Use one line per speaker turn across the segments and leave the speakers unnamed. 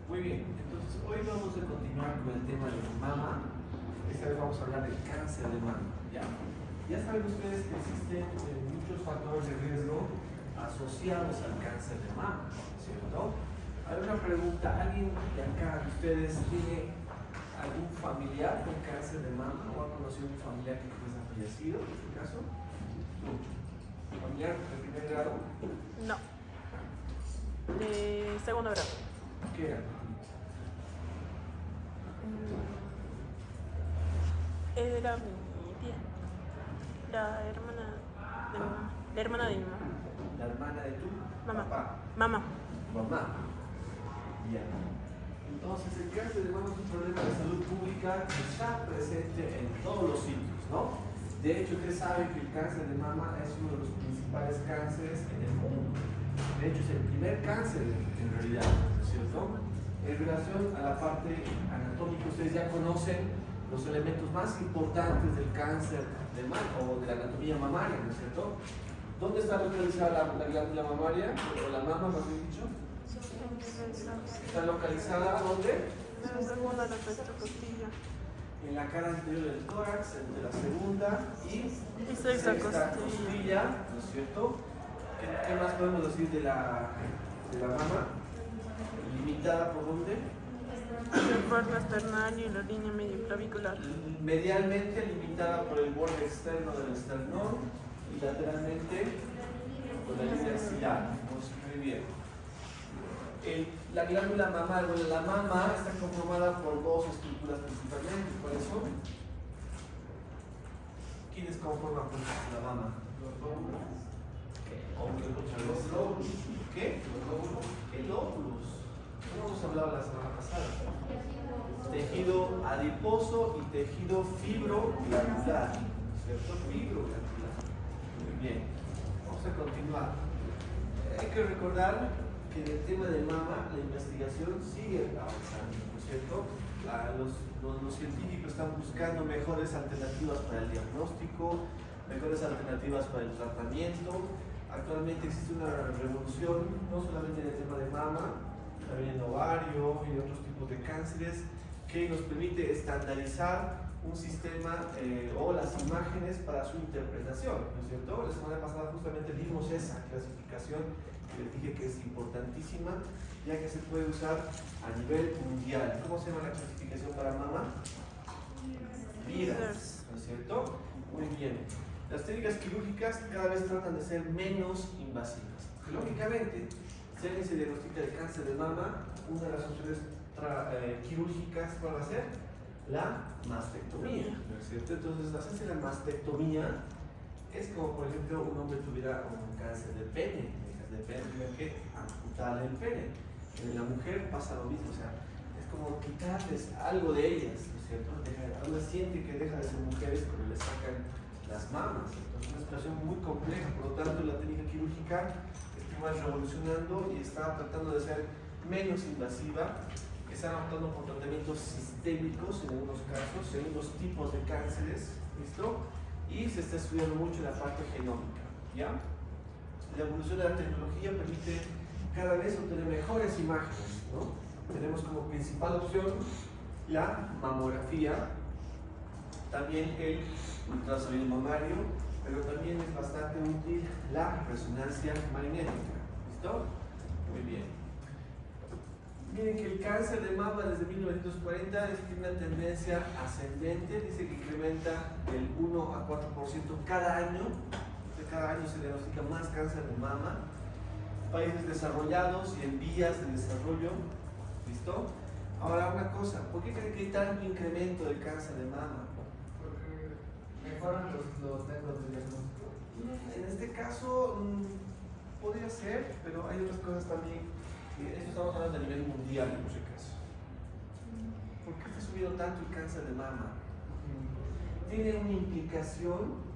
Muy bien, entonces hoy vamos a continuar con el tema de mama. Esta vez vamos a hablar del cáncer de mama. Ya saben ustedes que existen muchos factores de riesgo asociados al cáncer de mama, ¿cierto? Hay una pregunta, ¿alguien de acá de ustedes tiene algún familiar con cáncer de mama o ha conocido un familiar que ha fallecido en este caso? No. ¿Familiar de primer grado?
No. De segundo grado.
¿Qué era?
Era mi tía. La hermana de mi mamá. La hermana de mi mamá.
¿La hermana de tu
Mamá.
papá?
Mamá.
Mamá. Ya. Entonces el cáncer de mama es un problema de salud pública que está presente en todos los sitios, ¿no? De hecho, ustedes saben que el cáncer de mama es uno de los principales cánceres en el mundo. De hecho, es el primer cáncer en realidad, ¿no es cierto? En relación a la parte anatómica, ustedes ya conocen los elementos más importantes del cáncer de mama o de la anatomía mamaria, ¿no es cierto? ¿Dónde está localizada la glándula mamaria? O la mama, más bien dicho. ¿Está localizada dónde?
En la segunda, la tercera costilla.
En la cara anterior del tórax, entre la segunda y
sexta
costilla, ¿no es cierto? ¿Qué más podemos decir de la mama? ¿Limitada por dónde?
El borde esternal y la línea medio clavicular.
Medialmente limitada por el borde externo del esternón y lateralmente por la línea axilar. Muy bien. La glándula mamaria, bueno, la mama está conformada por dos estructuras principalmente. ¿Cuáles son? ¿Quiénes conforman la mama? Los lóbulos. Los lóbulos. ¿Qué? Los lóbulos. ¿Qué lóbulos? ¿Cómo hemos hablado la semana pasada? Tejido adiposo y tejido fibroglandular, ¿cierto? Fibroglandular. Muy bien. Vamos a continuar. Hay que recordar que en el tema de mama la investigación sigue avanzando, ¿no es cierto? Los científicos están buscando mejores alternativas para el diagnóstico, mejores alternativas para el tratamiento. Actualmente existe una revolución, no solamente en el tema de mama, también en ovario y otros tipos de cánceres, que nos permite estandarizar un sistema o las imágenes para su interpretación, ¿no es cierto? La semana pasada justamente vimos esa clasificación que les dije que es importantísima, ya que se puede usar a nivel mundial. ¿Cómo se llama la clasificación para mama? VIDAS, ¿no es cierto? Muy bien. Las técnicas quirúrgicas cada vez tratan de ser menos invasivas. Lógicamente, si alguien se diagnostica de cáncer de mama, una de las opciones quirúrgicas, ¿cuál va a ser? La mastectomía, ¿no es cierto? Entonces, hacerse la mastectomía es como, por ejemplo, un hombre tuviera un cáncer de pene. En el caso de pene, tiene que amputarle el pene. En la mujer pasa lo mismo, o sea, es como quitarles algo de ellas, ¿no es cierto? Algunas sienten que dejan de ser mujeres cuando les sacan las mamas. Entonces, es una situación muy compleja, por lo tanto, la técnica quirúrgica está revolucionando y está tratando de ser menos invasiva. Están optando por tratamientos sistémicos en algunos casos, según los tipos de cánceres, ¿listo? Y se está estudiando mucho la parte genómica, ¿ya? La evolución de la tecnología permite cada vez obtener mejores imágenes, ¿no? Tenemos como principal opción la mamografía, también el ultrasonido mamario, pero también es bastante útil la resonancia magnética, ¿listo? Muy bien. Miren que el cáncer de mama desde 1940 tiene una tendencia ascendente, dice que incrementa del 1 a 4% cada año. Cada año se diagnostica más cáncer de mama. Países desarrollados y en vías de desarrollo, ¿listo? Ahora una cosa, ¿por qué creen que hay tanto incremento del cáncer de mama?
Porque mejoran los métodos de diagnóstico.
En este caso podría ser, pero hay otras cosas también. Esto estamos hablando a nivel mundial, en ese caso. ¿Por qué está subiendo tanto el cáncer de mama? Tiene una implicación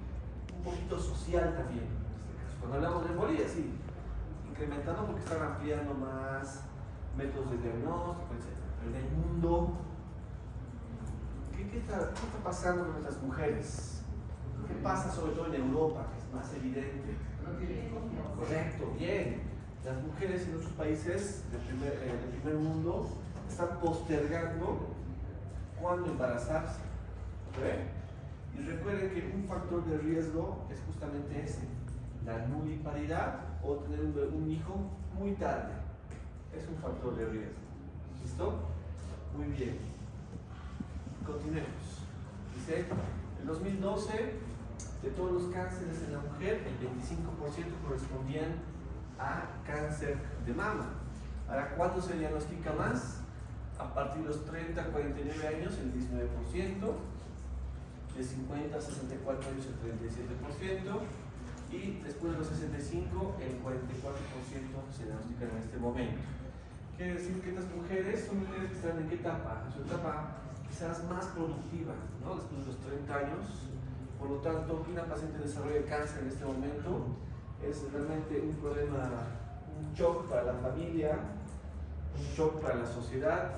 un poquito social también, en este caso. Cuando hablamos de Bolivia, sí, incrementando porque están ampliando más métodos de diagnóstico, etc. Pero en el mundo, ¿qué está pasando con nuestras mujeres? ¿Qué pasa sobre todo en Europa, que es más evidente.
No tiene costo.
Correcto, bien. Las mujeres en otros países del primer mundo están postergando cuándo embarazarse. ¿Ok? Y recuerden que un factor de riesgo es justamente ese, la nuliparidad o tener un hijo muy tarde. Es un factor de riesgo. ¿Listo? Muy bien. Continuemos. Dice, en 2012, de todos los cánceres en la mujer, el 25% correspondían a cáncer de mama. Ahora, ¿cuándo se diagnostica más? A partir de los 30 a 49 años, el 19%, de 50 a 64 años, el 37%, y después de los 65, el 44% se diagnostican en este momento. Quiere decir que estas mujeres son mujeres que están en qué etapa? En su etapa quizás más productiva, ¿no? Después de los 30 años. Por lo tanto, que una paciente desarrolle cáncer en este momento es realmente un problema, un shock para la familia, un shock para la sociedad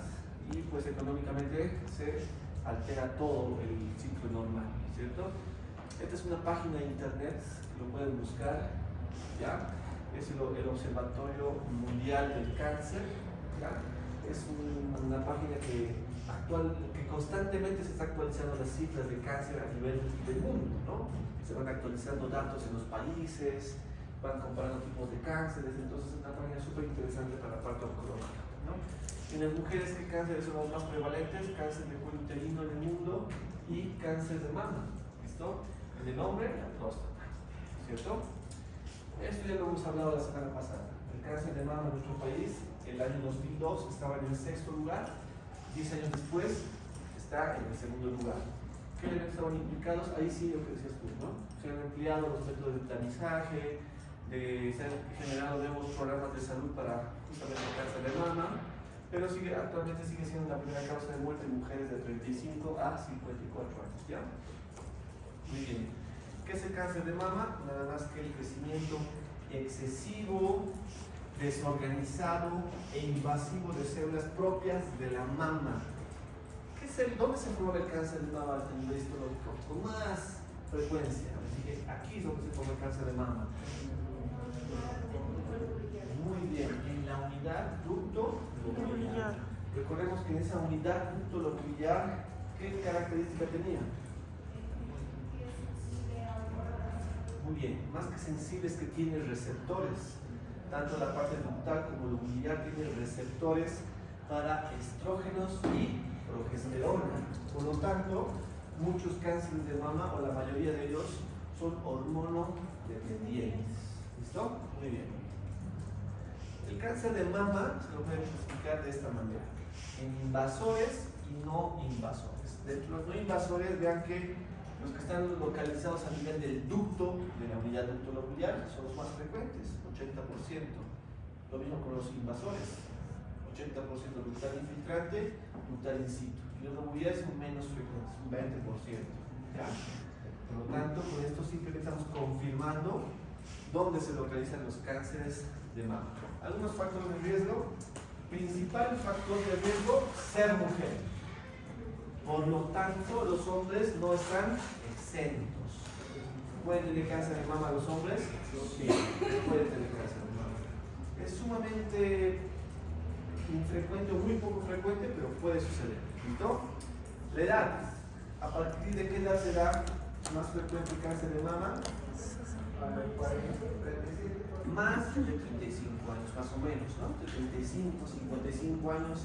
y pues económicamente se altera todo el ciclo normal, ¿cierto? Esta es una página de internet que lo pueden buscar, ¿ya? Es el Observatorio Mundial del Cáncer, ¿ya? Es una página que constantemente se está actualizando las cifras de cáncer a nivel del mundo, ¿no? Se van actualizando datos en los países, van comparando tipos de cánceres, entonces es una página súper interesante para la parte oncológica, ¿no? En las mujeres, ¿qué cánceres son los más prevalentes? Cáncer de cuello uterino en el mundo y cáncer de mama, ¿listo? En el hombre, la próstata, ¿cierto? Esto ya lo hemos hablado la semana pasada. El cáncer de mama en nuestro país, el año 2002 estaba en el 6º lugar, 10 años después está en el 2º lugar. ¿Qué elementos estaban implicados? Ahí sí lo que decías tú, ¿no? Se han empleado los métodos de tamizaje, se han generado nuevos programas de salud para justamente el cáncer de mama, pero actualmente sigue siendo la primera causa de muerte en mujeres de 35 a 54 años, ¿ya? Muy bien. ¿Qué es el cáncer de mama? Nada más que el crecimiento excesivo, desorganizado e invasivo de células propias de la mama. ¿Dónde se forma el cáncer de mama a nivel histológico? Con más frecuencia. Así que aquí es donde se forma el cáncer de mama. Muy bien, en la unidad ducto locular. Recordemos que en esa unidad ducto locular, ¿qué característica tenía? Muy bien, más que sensibles, que tiene receptores. Tanto la parte ductal como la locular tiene receptores para estrógenos y progesterona. Por lo tanto, muchos cánceres de mama, o la mayoría de ellos, son hormonodependientes. ¿Listo? Muy bien. El cáncer de mama se lo podemos explicar de esta manera: en invasores y no invasores. De los no invasores, vean que los que están localizados a nivel del ducto, de la unidad ductolocular, son los más frecuentes, 80%. Lo mismo con los invasores. 80% ductal infiltrante, ductal in situ. Y los lobulares son menos frecuentes, un 20%. ¿Ya? Por lo tanto, con esto simplemente estamos confirmando dónde se localizan los cánceres de mama. Algunos factores de riesgo. Principal factor de riesgo, ser mujer. Por lo tanto, los hombres no están exentos. ¿Pueden tener cáncer de mama los hombres? Sí, pueden tener cáncer de mama. Es sumamente infrecuente o muy poco frecuente, pero puede suceder. ¿Listo? La edad. ¿A partir de qué edad se da más frecuente el cáncer de mama? Más de 35 años, más o menos, ¿no? De 35, 55 años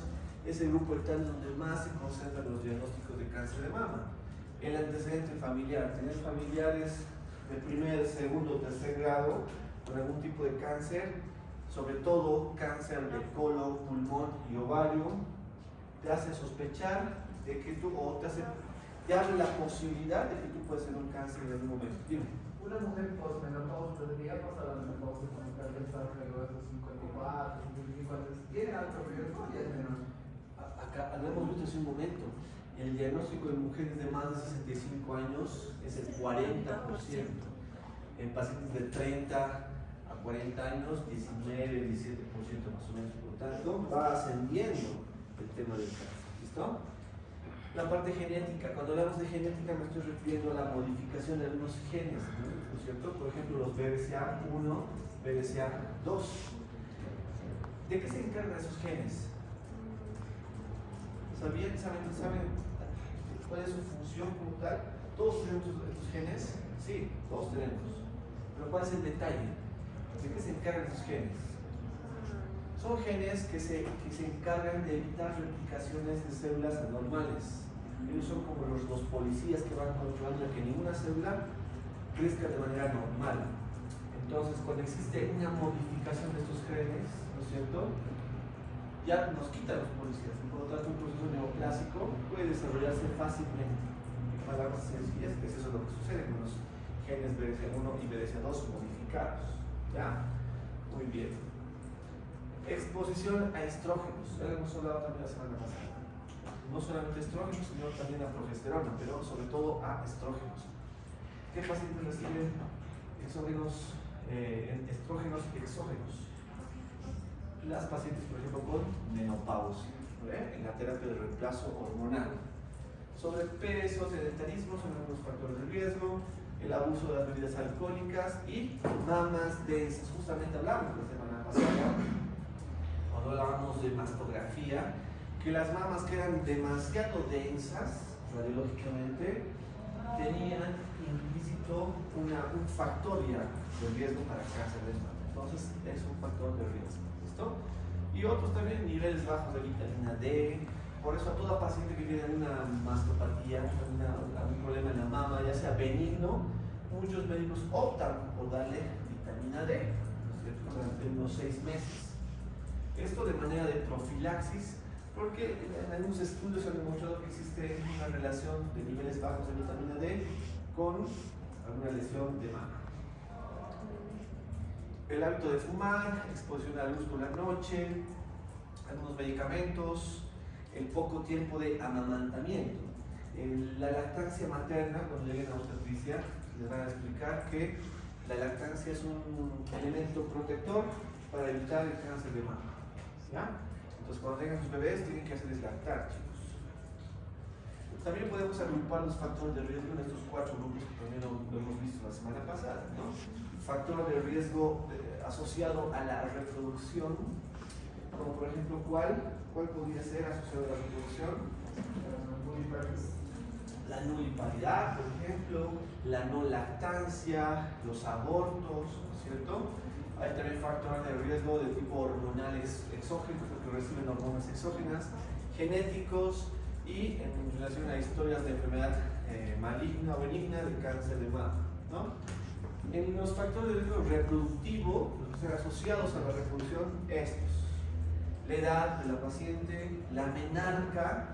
es el grupo etario donde más se concentran los diagnósticos de cáncer de mama. El antecedente familiar, tener familiares de primer, segundo o tercer grado con algún tipo de cáncer, sobre todo cáncer de colon, pulmón y ovario, te hace sospechar de que tú, o te abre la posibilidad de que tú puedes tener un cáncer en algún momento. Dime.
Una mujer posmenopausia debería pasar a la menopausia cuando tal vez está alrededor de los 54, 55 años. ¿Tiene alto riesgo y es menor?
Acá lo hemos visto hace un momento. El diagnóstico de mujeres de más de 65 años es el 40%. En pacientes de 30 a 40 años, 19, 17% más o menos. Por lo tanto, va ascendiendo el tema del cáncer. ¿Listo? La parte genética, cuando hablamos de genética me estoy refiriendo a la modificación de algunos genes, ¿no es cierto? Por ejemplo, los BRCA1, BRCA2. ¿De qué se encargan esos genes? ¿Saben cuál es su función como tal? ¿Todos tenemos estos genes? Sí, todos tenemos. Pero ¿cuál es el detalle? ¿De qué se encargan esos genes? Son genes que se encargan de evitar replicaciones de células anormales. Ellos son como los policías que van controlando que ninguna célula crezca de manera normal. Entonces, cuando existe una modificación de estos genes, ¿no es cierto?, ya nos quitan los policías. Y por lo tanto, un proceso neoplásico puede desarrollarse fácilmente. En palabras sencillas, eso es lo que sucede con los genes BRCA1 y BRCA2 modificados. ¿Ya? Muy bien. Exposición a estrógenos. Ya hemos hablado también la semana pasada. No solamente estrógenos, sino también a progesterona, pero sobre todo a estrógenos. ¿Qué pacientes reciben estrógenos exógenos? Las pacientes, por ejemplo, con menopausia, en la terapia de reemplazo hormonal. Sobrepeso, sedentarismo son algunos factores de riesgo, el abuso de las bebidas alcohólicas y mamas densas. Justamente hablamos la semana pasada, cuando hablábamos de mastografía, que las mamas que eran demasiado densas, radiológicamente, tenían implícito un factor ya de riesgo para cáncer de mama. Entonces, es un factor de riesgo. ¿Listo? Y otros también, niveles bajos de vitamina D. Por eso a toda paciente que tiene una mastopatía, algún problema en la mama, ya sea benigno, muchos médicos optan por darle vitamina D, ¿no es cierto?, durante unos 6 meses. Esto de manera de profilaxis, porque en algunos estudios se ha demostrado que existe una relación de niveles bajos de vitamina D con alguna lesión de mama. El hábito de fumar, exposición a la luz por la noche, algunos medicamentos, el poco tiempo de amamantamiento. La lactancia materna, cuando lleguen a obstetricia, les van a explicar que la lactancia es un elemento protector para evitar el cáncer de mama. ¿Ya? Entonces, cuando tengan sus bebés, tienen que hacerles lactar, chicos. También podemos agrupar los factores de riesgo en estos 4 grupos que también lo hemos visto la semana pasada, ¿no? Factor de riesgo asociado a la reproducción, como por ejemplo, ¿cuál podría ser asociado a la reproducción? La nuliparidad, por ejemplo, la no lactancia, los abortos, ¿no es cierto? Hay también factores de riesgo de tipo hormonales exógenos, los que reciben hormonas exógenas, genéticos y en relación a historias de enfermedad maligna o benigna de cáncer de mama, ¿no? En los factores de riesgo reproductivo, los que están asociados a la reproducción, estos: la edad de la paciente, la menarca.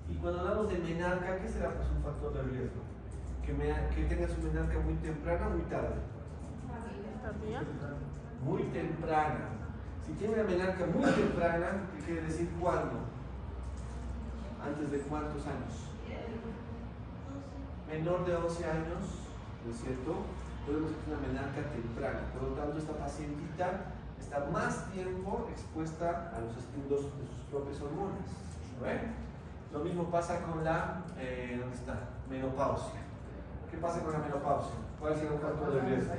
Y cuando hablamos de menarca, ¿qué será pues un factor de riesgo? Que tenga su menarca muy temprana o muy tarde.
¿Tardía?
Muy temprana. Si tiene una menarca muy temprana, ¿qué quiere decir cuándo? ¿Antes de cuántos años? Menor de 11 años, ¿no es cierto? Podemos decir una menarca temprana. Por lo tanto, esta pacientita está más tiempo expuesta a los estímulos de sus propias hormonas. ¿Ven? Lo mismo pasa con la ¿dónde está? Menopausia. ¿Qué pasa con la menopausia? ¿Cuál es el factor de riesgo?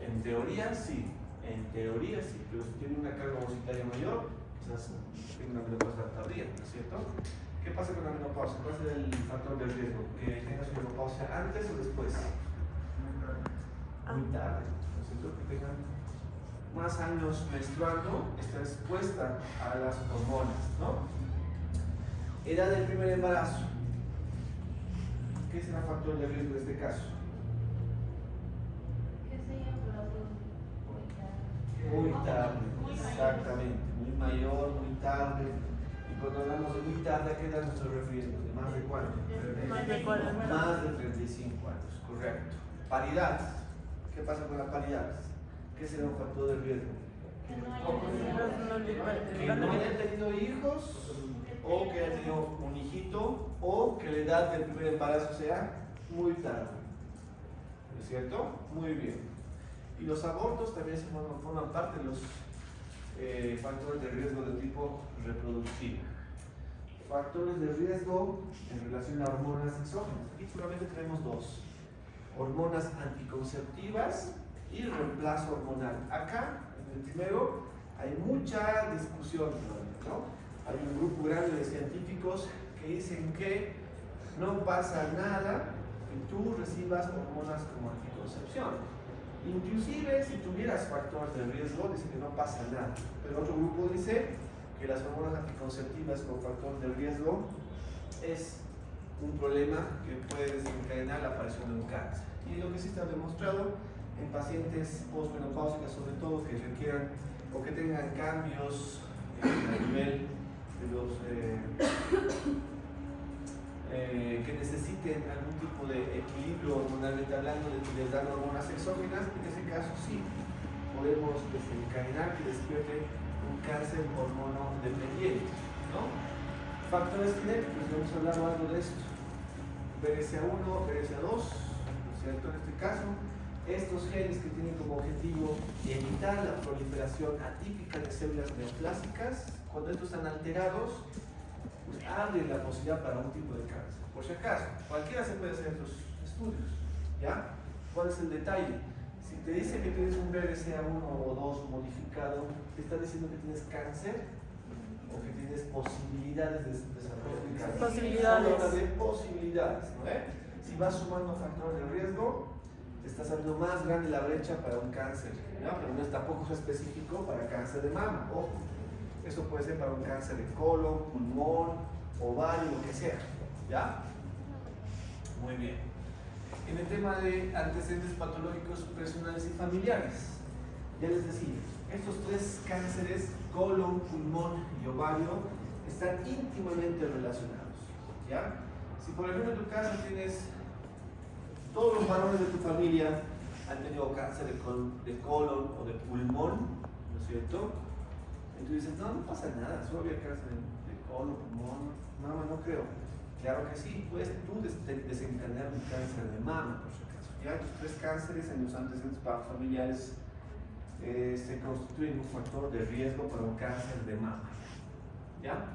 En teoría sí, pero si tiene una carga ovocitaria mayor, quizás tiene una menopausia tardía, ¿no es cierto? ¿Qué pasa con la menopausia? ¿Cuál es el factor de riesgo? ¿Que tenga su menopausia antes o después? Muy tarde, ¿no es cierto? Que tengan más años menstruando, está expuesta a las hormonas, ¿no? Edad del primer embarazo. ¿Qué será factor de riesgo en este caso? Muy tarde, exactamente, muy mayor, muy tarde. Y cuando hablamos de muy tarde, ¿a qué edad nos estoy refiriendo? ¿De más de cuánto?
Más de 40.
Más de 35 años, correcto. Paridad. ¿Qué pasa con la paridad? ¿Qué será un factor de riesgo? Que no haya tenido hijos, o que haya tenido un hijito, o que la edad del primer embarazo sea muy tarde. ¿No es cierto? Muy bien. Y los abortos también forman parte de los factores de riesgo de tipo reproductivo. factores de riesgo en relación a hormonas exógenas. Aquí solamente tenemos dos: hormonas anticonceptivas y reemplazo hormonal. Acá, en el primero, hay mucha discusión, ¿no? Hay un grupo grande de científicos que dicen que no pasa nada que tú recibas hormonas como anticoncepción. Inclusive si tuvieras factores de riesgo, dice que no pasa nada. Pero otro grupo dice que las hormonas anticonceptivas con factor de riesgo es un problema que puede desencadenar la aparición de un cáncer. Y lo que sí está demostrado en pacientes postmenopáusicas, sobre todo que requieran o que tengan cambios a nivel de los que necesiten algún tipo de equilibrio hormonalmente hablando, les dan hormonas exógenas. En ese caso sí podemos desencadenar que despierte un cáncer hormonodependiente, ¿no? Factores genéticos, hemos hablado algo de esto: BRCA1, BRCA2, ¿no es cierto? En este caso, estos genes que tienen como objetivo evitar la proliferación atípica de células neoplásicas, cuando estos están alterados, pues abren la posibilidad para un tipo de cáncer. Por si acaso, cualquiera se puede hacer estos estudios, ¿ya? ¿Cuál es el detalle? Si te dice que tienes un BRCA1 o 2 modificado, ¿te está diciendo que tienes cáncer o que tienes posibilidades de desarrollo de cáncer?
Posibilidades.
Habla de posibilidades, ¿no? Si vas sumando factores de riesgo, te está haciendo más grande la brecha para un cáncer, ¿ya? Pero no es tampoco específico para cáncer de mama, ojo. Eso puede ser para un cáncer de colon, pulmón, ovario, lo que sea, ¿ya? Muy bien. En el tema de antecedentes patológicos personales y familiares, ya les decía, estos tres cánceres, colon, pulmón y ovario, están íntimamente relacionados, ¿ya? Si por ejemplo en tu casa tienes, todos los varones de tu familia han tenido cáncer de colon o de pulmón, ¿no es cierto? Y tú dices, no pasa nada, solo había cáncer de colon, pulmón, mama, no creo. Claro que sí, puedes tú desencadenar un cáncer de mama, por si acaso. Ya los tres cánceres en los antecedentes familiares se constituyen un factor de riesgo para un cáncer de mama. ¿Ya?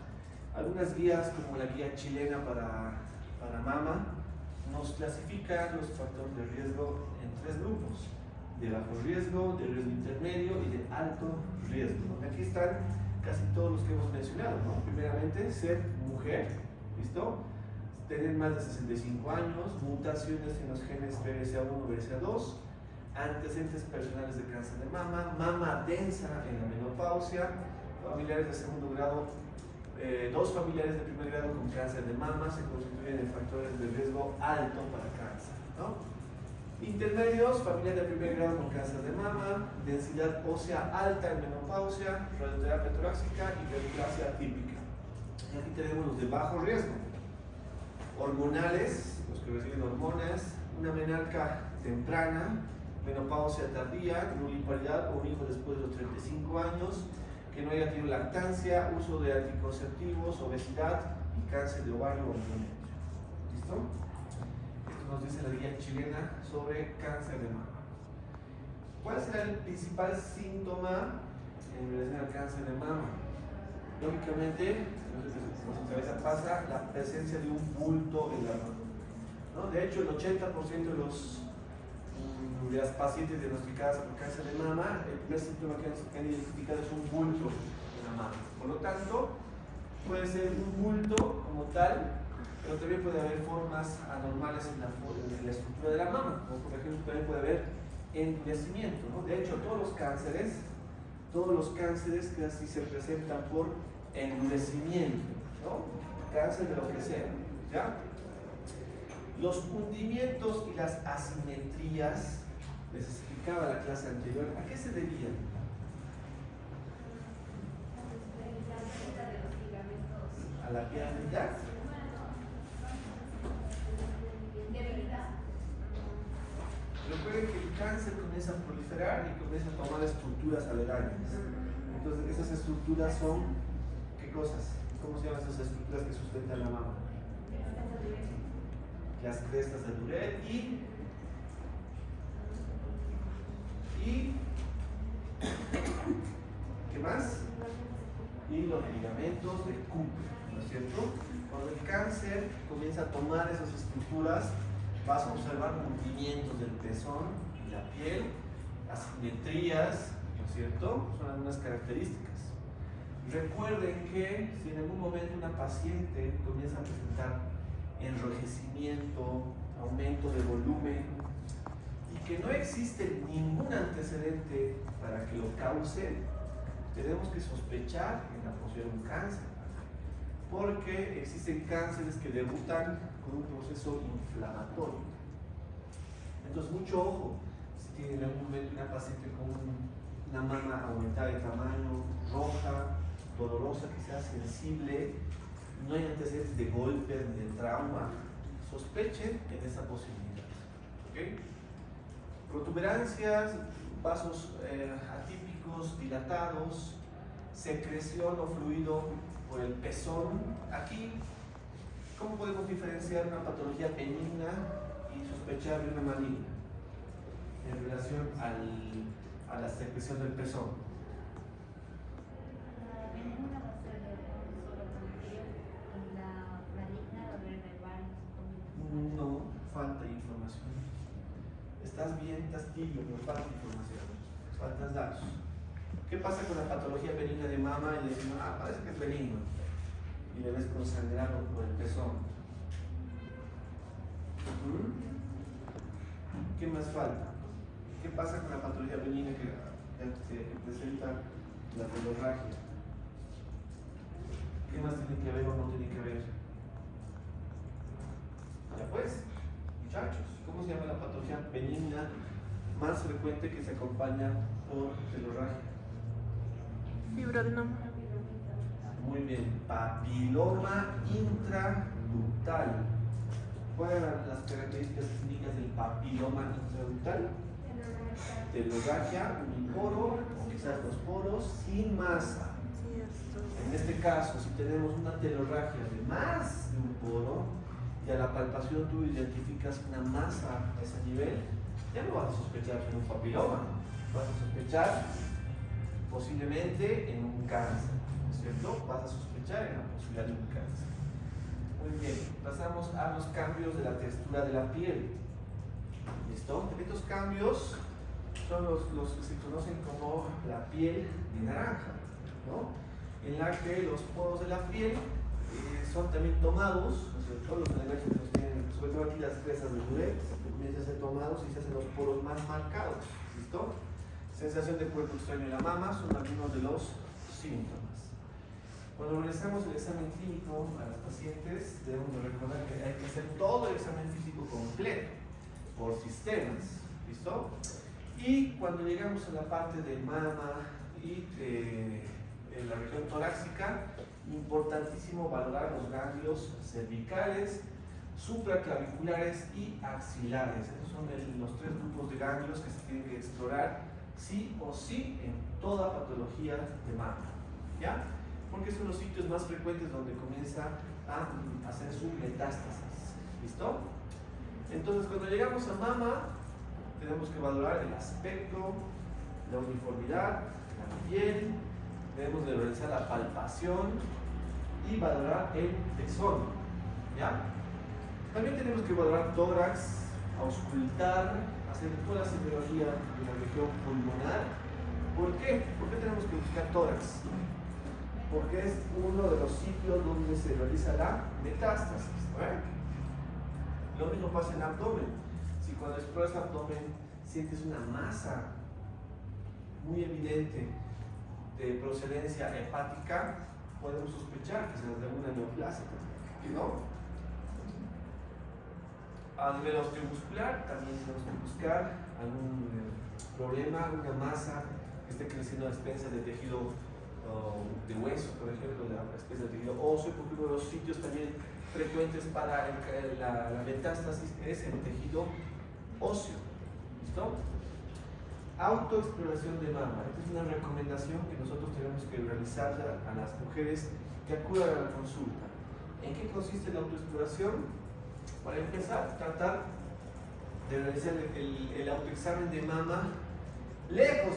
Algunas guías, como la guía chilena para mama, nos clasifican los factores de riesgo en tres grupos: de bajo riesgo, de riesgo intermedio y de alto riesgo. Aquí están casi todos los que hemos mencionado, ¿no? Primeramente, ser mujer, ¿listo? Tener más de 65 años, mutaciones en los genes BRCA1, BRCA2, antecedentes personales de cáncer de mama, mama densa en la menopausia, familiares de segundo grado, dos familiares de primer grado con cáncer de mama se constituyen en factores de riesgo alto para cáncer, ¿no? Intermedios, familia de primer grado con cáncer de mama, densidad ósea alta en menopausia, radioterapia torácica y hiperplasia atípica. Y aquí tenemos los de bajo riesgo: hormonales, los que reciben hormonas, una menarca temprana, menopausia tardía, nuliparidad o un hijo después de los 35 años, que no haya tenido lactancia, uso de anticonceptivos, obesidad y cáncer de ovario o endometrio. ¿Listo? Nos dice la guía chilena sobre cáncer de mama. ¿Cuál será el principal síntoma en relación al cáncer de mama? Lógicamente, por su cabeza pasa la presencia de un bulto en la mama, ¿no? De hecho, el 80% de las pacientes diagnosticadas con cáncer de mama, el primer síntoma que han identificado es un bulto en la mama. Por lo tanto, puede ser un bulto como tal, pero también puede haber formas anormales en la estructura de la mama, como por ejemplo también puede haber endurecimiento, ¿no? De hecho, todos los cánceres casi se presentan por endurecimiento, ¿no? Cáncer de lo que sea, ¿ya? Los hundimientos y las asimetrías, les explicaba la clase anterior, ¿a qué se debían? A la viabilidad. Recuerden que el cáncer comienza a proliferar y comienza a tomar estructuras aledañas. Entonces, esas estructuras son, ¿qué cosas? ¿Cómo se llaman esas estructuras que sustentan la mama? Las crestas de Duret y ¿qué más? Y los ligamentos de Cooper, ¿no ¿no es cierto? Cuando el cáncer comienza a tomar esas estructuras, vas a observar movimientos del pezón y la piel, asimetrías, ¿no es cierto? Son algunas características. Recuerden que si en algún momento una paciente comienza a presentar enrojecimiento, aumento de volumen y que no existe ningún antecedente para que lo cause, tenemos que sospechar en la posibilidad de un cáncer, porque existen cánceres que debutan con un proceso inflamatorio. Entonces, mucho ojo, si tienen en algún momento una paciente con una mama aumentada de tamaño, roja, dolorosa, que sea sensible, no hay antecedentes de golpes ni de trauma, sospechen en esa posibilidad. ¿Okay? Protuberancias, vasos atípicos, dilatados, secreción o fluido por el pezón. Aquí, ¿cómo podemos diferenciar una patología benigna y sospechar de una maligna en relación a la secreción del pezón? No, falta información. Estás bien, estás tibio, pero falta información, faltan datos. ¿Qué pasa con la patología benigna de mama? Y le decimos, parece que es benigno, y le ves con sangrado por el pezón. ¿Qué más falta? ¿Qué pasa con la patología benigna que presenta la telorragia? ¿Qué más tiene que ver o no tiene que ver? Ya pues, muchachos, ¿cómo se llama la patología benigna más frecuente que se acompaña por telorragia?
Fibroadenoma.
Muy bien, papiloma intraductal. ¿Cuáles eran las características clínicas del papiloma intraductal? Telorragia, uniporo, o quizás dos poros, sin masa. En este caso, si tenemos una telorragia de más de un poro, y a la palpación tú identificas una masa a ese nivel, ya no vas a sospechar en un papiloma, vas a sospechar posiblemente en un cáncer, ¿no es cierto? Vas a sospechar en la posibilidad de un cáncer. Muy bien, pasamos a los cambios de la textura de la piel. ¿Listo? Estos cambios son los que se conocen como la piel de naranja, ¿no? En la que los poros de la piel son también tomados, ¿no es cierto? Los alérgicos tienen, sobre todo aquí las crestas de Duret, comienzan a ser tomados y se hacen los poros más marcados, ¿listo? Sensación de cuerpo extraño en la mama son algunos de los síntomas. Cuando realizamos el examen clínico a las pacientes, debemos recordar que hay que hacer todo el examen físico completo, por sistemas, ¿listo? Y cuando llegamos a la parte de mama y en la región torácica, importantísimo valorar los ganglios cervicales, supraclaviculares y axilares. Esos son los tres grupos de ganglios que se tienen que explorar sí o sí en toda patología de mama, ¿ya? Porque son los sitios más frecuentes donde comienza a hacer su metástasis, ¿listo? Entonces, cuando llegamos a mama, tenemos que valorar el aspecto, la uniformidad, la piel, debemos de realizar la palpación y valorar el pezón, ¿ya? También tenemos que valorar tórax, auscultar, hacer toda la semiología de la región pulmonar. ¿Por qué? ¿Por qué tenemos que buscar tórax? Porque es uno de los sitios donde se realiza la metástasis, ¿no? Lo mismo pasa en el abdomen. Si cuando exploras el abdomen sientes una masa muy evidente de procedencia hepática, podemos sospechar que se nos da una neoplasia, ¿no? A nivel osteomuscular también tenemos que buscar algún problema, una masa que esté creciendo a expensas de tejido de hueso, por ejemplo, de la especie de tejido óseo, porque uno de los sitios también frecuentes para la metástasis es el tejido óseo. ¿Listo? Autoexploración de mama. Esta es una recomendación que nosotros tenemos que realizar a las mujeres que acudan a la consulta. ¿En qué consiste la autoexploración? Para empezar, tratar de realizar el autoexamen de mama lejos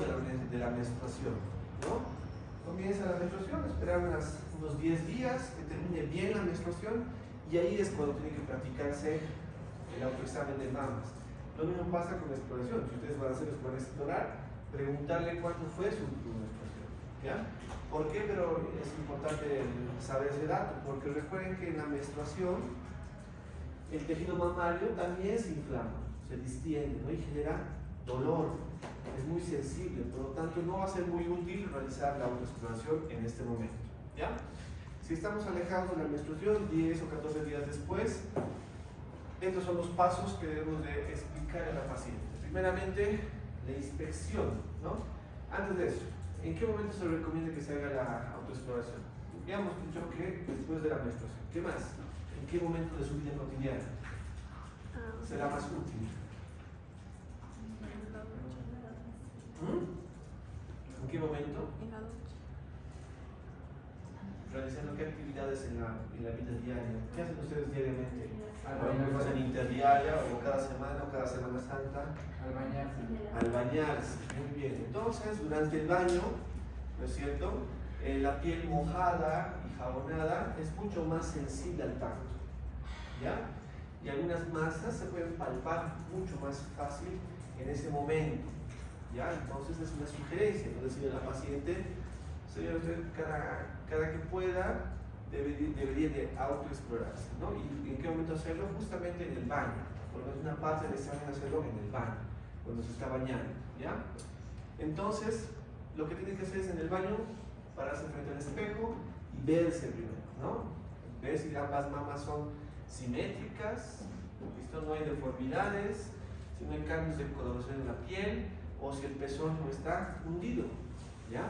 de la menstruación, ¿no? Comienza la menstruación, esperar unos 10 días, que termine bien la menstruación, y ahí es cuando tiene que practicarse el autoexamen de mamas. Lo mismo pasa con la exploración. Si ustedes van a hacer van a explorar, preguntarle cuánto fue su menstruación. ¿Ya? ¿Por qué? Pero es importante saber ese dato, porque recuerden que en la menstruación el tejido mamario también se inflama, se distiende, ¿no? Y genera dolor, es muy sensible, por lo tanto no va a ser muy útil realizar la autoexploración en este momento. ¿Ya? Si estamos alejados de la menstruación, 10 o 14 días después, estos son los pasos que debemos de explicar a la paciente. Primeramente, la inspección, ¿no? Antes de eso, ¿en qué momento se recomienda que se haga la autoexploración? Ya hemos dicho que después de la menstruación. ¿Qué más? ¿En qué momento de su vida cotidiana será más útil? ¿En qué momento?
En la ducha.
Realizando qué actividades en la vida diaria. ¿Qué hacen ustedes diariamente?
Al
¿Hacen interdiaria o cada semana o cada Semana Santa?
bañarse.
Al bañarse. Muy bien. Entonces, durante el baño, ¿no es cierto? La piel mojada y jabonada es mucho más sensible al tacto. ¿Ya? Y algunas masas se pueden palpar mucho más fácil en ese momento. ¿Ya? Entonces es una sugerencia, ¿no? Decirle a la paciente, señor, usted cada que pueda debería de autoexplorarse, ¿no? ¿Y en qué momento hacerlo? Justamente en el baño. Por lo menos una parte del examen hacerlo en el baño, cuando se está bañando, ¿ya? Entonces, lo que tiene que hacer es en el baño, pararse frente al espejo y verse primero, ¿no? Ver si ambas mamas son simétricas, ¿listo? No hay deformidades, si no hay cambios de coloración en la piel, o si el pezón no está hundido, ¿ya?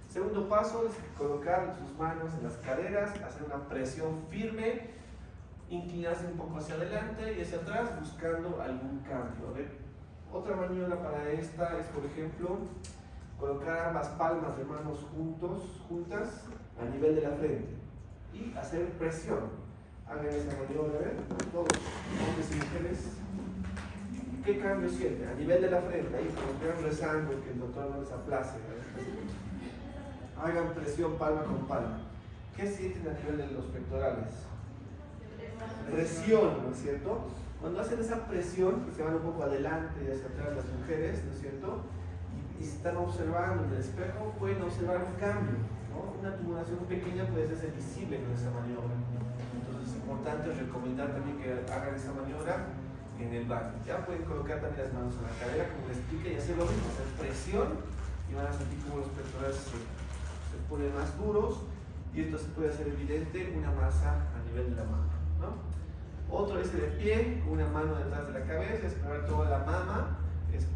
Segundo paso es colocar sus manos en las caderas, hacer una presión firme, inclinarse un poco hacia adelante y hacia atrás buscando algún cambio. A ver, otra maniobra para esta es, por ejemplo, colocar ambas palmas de manos juntas a nivel de la frente y hacer presión. Hagan esa maniobra, a ver, todos, hombres y mujeres. ¿Qué cambio sienten? A nivel de la frente, ahí como que rezando, que el doctor no les aplace. Hagan presión palma con palma. ¿Qué sienten a nivel de los pectorales? Presión, ¿no es cierto? Cuando hacen esa presión, que se van un poco adelante y hacia atrás las mujeres, ¿no es cierto? Y si están observando en el espejo, pueden observar un cambio, ¿no? Una tumoración pequeña puede ser visible con esa maniobra. Entonces es importante recomendar también que hagan esa maniobra en el baño. Ya pueden colocar también las manos en la cadera, como les expliqué, y hacer lo mismo, hacer presión, y van a sentir como los pectorales se ponen más duros, y esto se puede hacer evidente una masa a nivel de la mama, ¿no? Otro es de pie, con una mano detrás de la cabeza, explorar toda la mama,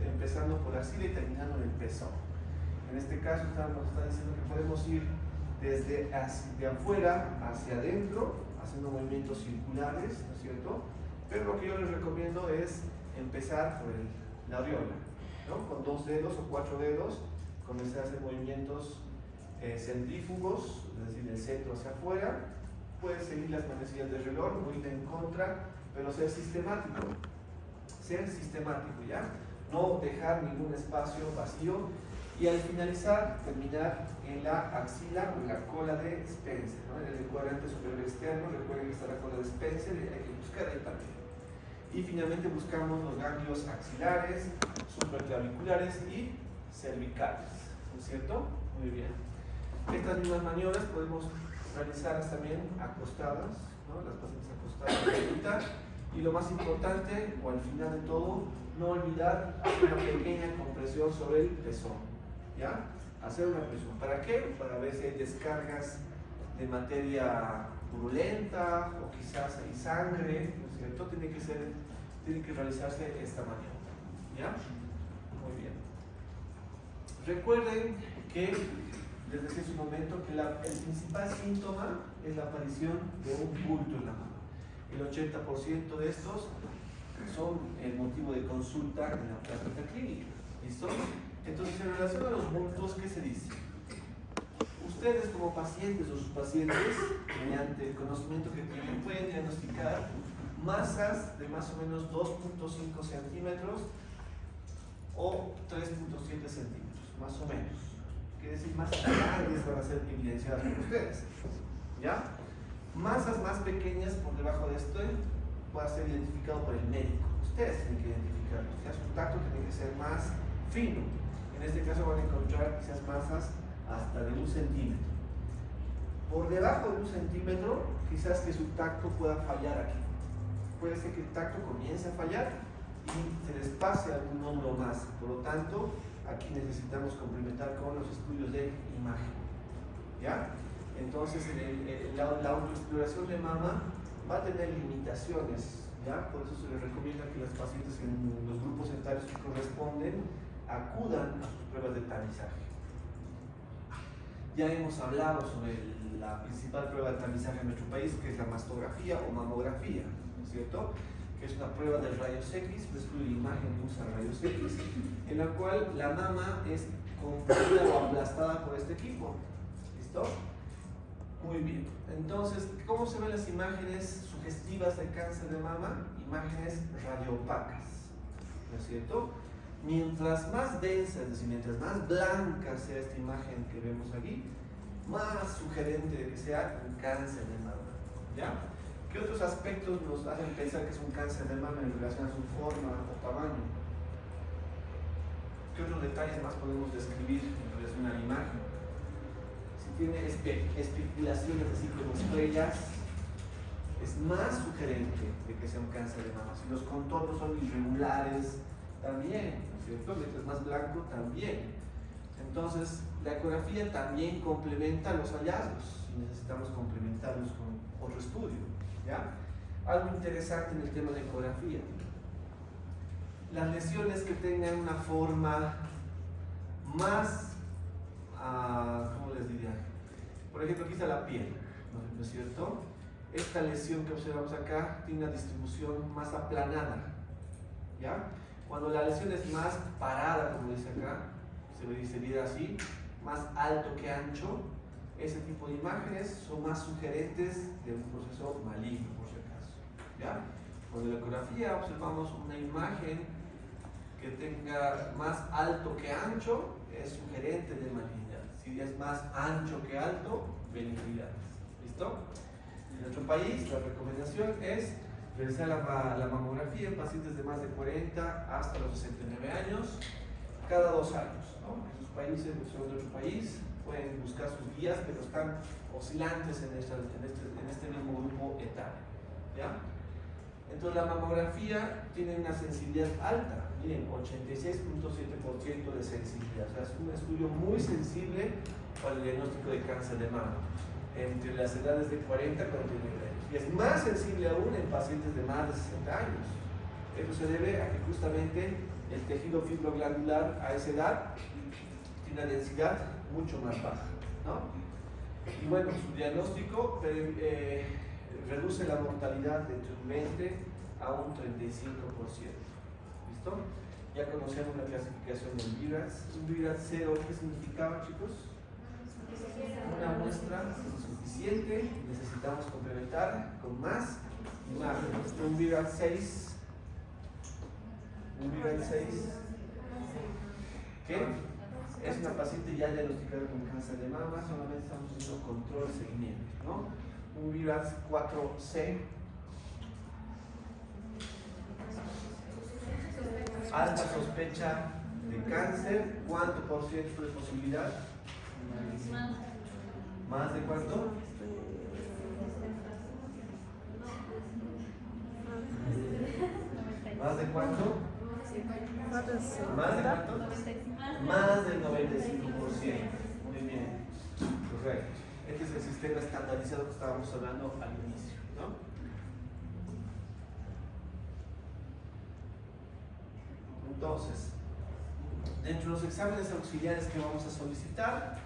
empezando por la axila y terminando en el pezón. En este caso nos está diciendo que podemos ir desde de afuera hacia adentro, haciendo movimientos circulares, ¿no es cierto? Pero lo que yo les recomiendo es empezar por la areola, ¿no? Con 2 dedos o 4 dedos, comenzar a hacer movimientos centrífugos, es decir, del centro hacia afuera. Puedes seguir las manecillas del reloj, no ir en contra, pero ser sistemático, ¿ya? No dejar ningún espacio vacío, y al finalizar, terminar en la axila o en la cola de Spencer, ¿no? En el cuadrante superior externo, recuerden que está la cola de Spencer y hay que buscar ahí también. Y finalmente buscamos los ganglios axilares, supraclaviculares y cervicales, ¿no es cierto? Muy bien. Estas mismas maniobras podemos realizarlas también acostadas, ¿no? Las pacientes acostadas, y lo más importante, o al final de todo, no olvidar una pequeña compresión sobre el pezón, ¿ya? Hacer una presión. ¿Para qué? Para ver si hay descargas de materia purulenta o quizás hay sangre, ¿no es cierto? Tiene que realizarse esta maniobra, ¿ya? Muy bien. Recuerden que les decía hace un momento que el principal síntoma es la aparición de un bulto en la mama. El 80% de estos son el motivo de consulta en la práctica clínica. ¿Listo? Entonces, en relación a los bultos, ¿qué se dice? Ustedes como pacientes o sus pacientes, mediante el conocimiento que tienen, pueden diagnosticar masas de más o menos 2.5 centímetros o 3.7 centímetros, más o menos. ¿Ok? quiere decir más grandes van a ser evidenciadas por ustedes. ¿Ya? Masas más pequeñas por debajo de esto puede ser identificado por el médico. Ustedes tienen que identificarlo. O sea, su tacto tiene que ser más fino. En este caso van a encontrar quizás masas hasta de 1 centímetro. Por debajo de 1 centímetro, quizás que su tacto pueda fallar aquí. Puede ser que el tacto comience a fallar y se les pase algún hombro más. Por lo tanto, aquí necesitamos complementar con los estudios de imagen. ¿Ya? Entonces, la autoexploración de mama va a tener limitaciones. ¿Ya? Por eso se les recomienda que las pacientes en los grupos etarios que corresponden acudan a sus pruebas de tamizaje. Ya hemos hablado sobre la principal prueba de tamizaje en nuestro país, que es la mastografía o mamografía, ¿no es cierto? Que es una prueba de rayos X, un estudio de imagen que usa rayos X, en la cual la mama es comprimida o aplastada por este equipo. ¿Listo? Muy bien. Entonces, ¿cómo se ven las imágenes sugestivas de cáncer de mama? Imágenes radioopacas, ¿no es cierto? Mientras más densa, es decir, mientras más blanca sea esta imagen que vemos aquí, más sugerente de que sea un cáncer de mama. ¿Ya? ¿Qué otros aspectos nos hacen pensar que es un cáncer de mama en relación a su forma o tamaño? ¿Qué otros detalles más podemos describir en relación a la imagen? Si tiene especulaciones así como estrellas, es más sugerente de que sea un cáncer de mama. Si los contornos son irregulares, también, ¿no es cierto? Mientras más blanco, también. Entonces, la ecografía también complementa los hallazgos y necesitamos complementarlos con otro estudio. ¿Ya? Algo interesante en el tema de ecografía. Las lesiones que tengan una forma más, ¿cómo les diría? Por ejemplo, aquí está la piel, ¿no es cierto? Esta lesión que observamos acá tiene una distribución más aplanada. ¿Ya? Cuando la lesión es más parada, como dice acá, se viera así, más alto que ancho, ese tipo de imágenes son más sugerentes de un proceso maligno, por si acaso. ¿Ya? Cuando en la ecografía observamos una imagen que tenga más alto que ancho, es sugerente de malignidad. Si es más ancho que alto, benignidad. ¿Listo? En nuestro país, la recomendación es realizar la mamografía en pacientes de más de 40 hasta los 69 años, cada 2 años. ¿No? En sus países, en nuestro país, pueden buscar sus guías, pero están oscilantes en este mismo grupo etario. ¿Ya? Entonces la mamografía tiene una sensibilidad alta, miren, 86.7% de sensibilidad, o sea, es un estudio muy sensible para el diagnóstico de cáncer de mama, entre las edades de 40 a 49 años, y es más sensible aún en pacientes de más de 60 años. Esto se debe a que justamente el tejido fibroglandular a esa edad tiene una densidad mucho más baja, ¿no? Y bueno, su diagnóstico reduce la mortalidad de entre un 20 a un 35%. ¿Listo? Ya conocemos la clasificación del VIRAS. Un VIRAS 0, ¿qué significaba, chicos? Una muestra insuficiente, necesitamos complementar con más imágenes. Un VIRAS 6. Un VIRAS 6. ¿Qué? Es una paciente ya diagnosticada con cáncer de mama, solamente estamos haciendo control, seguimiento, ¿no? Un VIRAS 4C. Alta sospecha de cáncer. ¿Cuánto por ciento de posibilidad? ¿Más de cuánto? ¿Más de cuánto? ¿Más de cuánto? Más del 95%. Muy bien. Correcto. Este es el sistema estandarizado que estábamos hablando al inicio, ¿no? Entonces, dentro de los exámenes auxiliares que vamos a solicitar,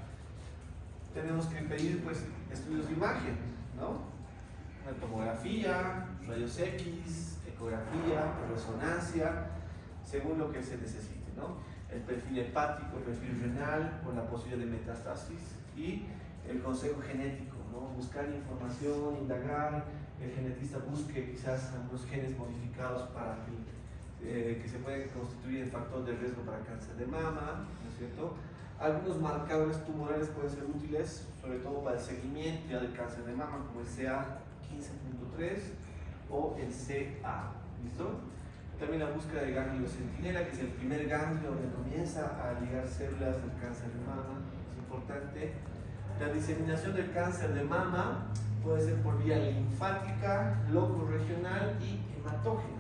tenemos que pedir pues estudios de imagen, ¿no? Una tomografía, rayos X, ecografía, resonancia, según lo que se necesite, ¿no? El perfil hepático, el perfil renal, con la posibilidad de metástasis y el consejo genético, ¿no? Buscar información, indagar, el genetista busque quizás algunos genes modificados para que se pueden constituir el factor de riesgo para cáncer de mama, ¿no es cierto? Algunos marcadores tumorales pueden ser útiles, sobre todo para el seguimiento ya del cáncer de mama, como el CA15.3 o el CA. ¿Listo? También la búsqueda de ganglio centinela, que es el primer ganglio donde comienza a ligar células del cáncer de mama, es importante. La diseminación del cáncer de mama puede ser por vía linfática, locorregional y hematógena.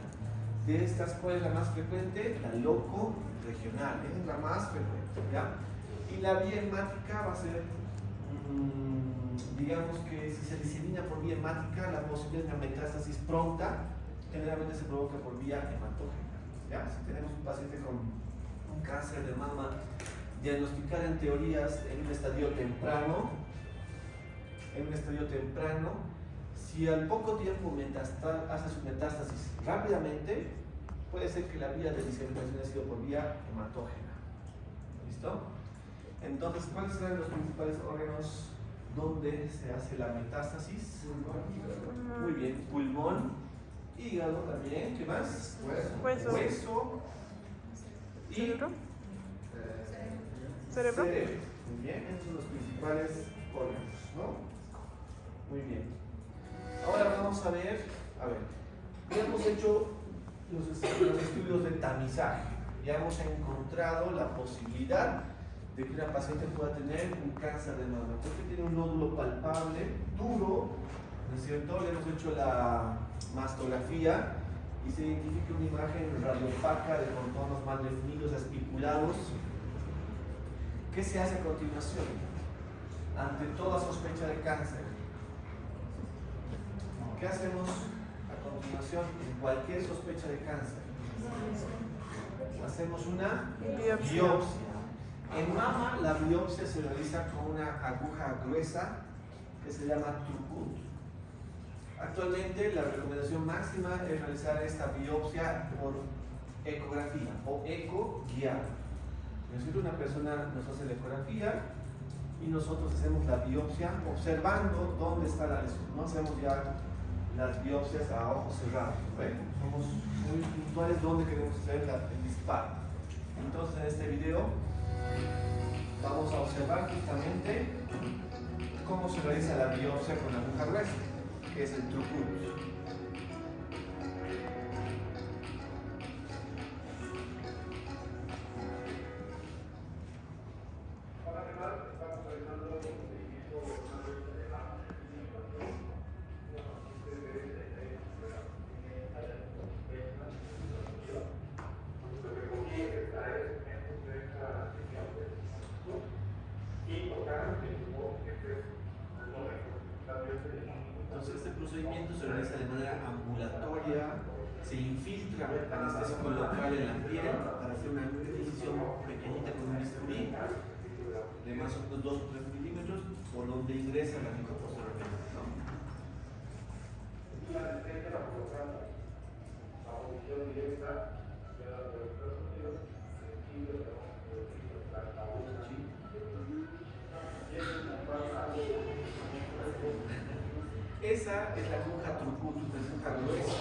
De estas, ¿cuál es la más frecuente? La locorregional, es la más frecuente, ¿ya? Y la vía hemática va a ser, digamos que si se disemina por vía hemática, la posibilidad de una metástasis pronta generalmente se provoca por vía hematógena, ¿ya? Si tenemos un paciente con un cáncer de mama, diagnosticar en teorías en un estadio temprano, si al poco tiempo hace su metástasis rápidamente, puede ser que la vía de diseminación haya sido por vía hematógena. ¿Listo? Entonces, ¿cuáles serán los principales órganos donde se hace la metástasis? Muy bien, pulmón, hígado también, ¿qué más? Hueso y
cerebro.
Muy bien, esos son los principales órganos, ¿no? Muy bien. Ahora vamos a ver, ya hemos hecho los estudios de tamizaje, ya hemos encontrado la posibilidad de que una paciente pueda tener un cáncer de mama, porque tiene un nódulo palpable, duro, ¿no es cierto? Le hemos hecho la mastografía y se identifica una imagen radiopaca de contornos mal definidos, espiculados. ¿Qué se hace a continuación? Ante toda sospecha de cáncer, ¿qué hacemos a continuación en cualquier sospecha de cáncer? Hacemos una biopsia. En mama, la biopsia se realiza con una aguja gruesa que se llama Turcut. Actualmente, la recomendación máxima es realizar esta biopsia por ecografía o eco guiada. Necesito una persona nos hace la ecografía y nosotros hacemos la biopsia observando dónde está la lesión. No hacemos ya las biopsias a ojos cerrados, ¿ve? Somos muy puntuales dónde queremos hacer el disparo. Entonces, en este video vamos a observar justamente cómo se realiza la biopsia con la aguja gruesa, que es el Turcut. Entonces este procedimiento se realiza de manera ambulatoria, se infiltra anestésico local en la piel para hacer una incisión pequeñita con un bisturí de más o menos 2 o 3 milímetros por donde ingresa la posteriormente, ¿no? Esa es la aguja Turcut, una aguja gruesa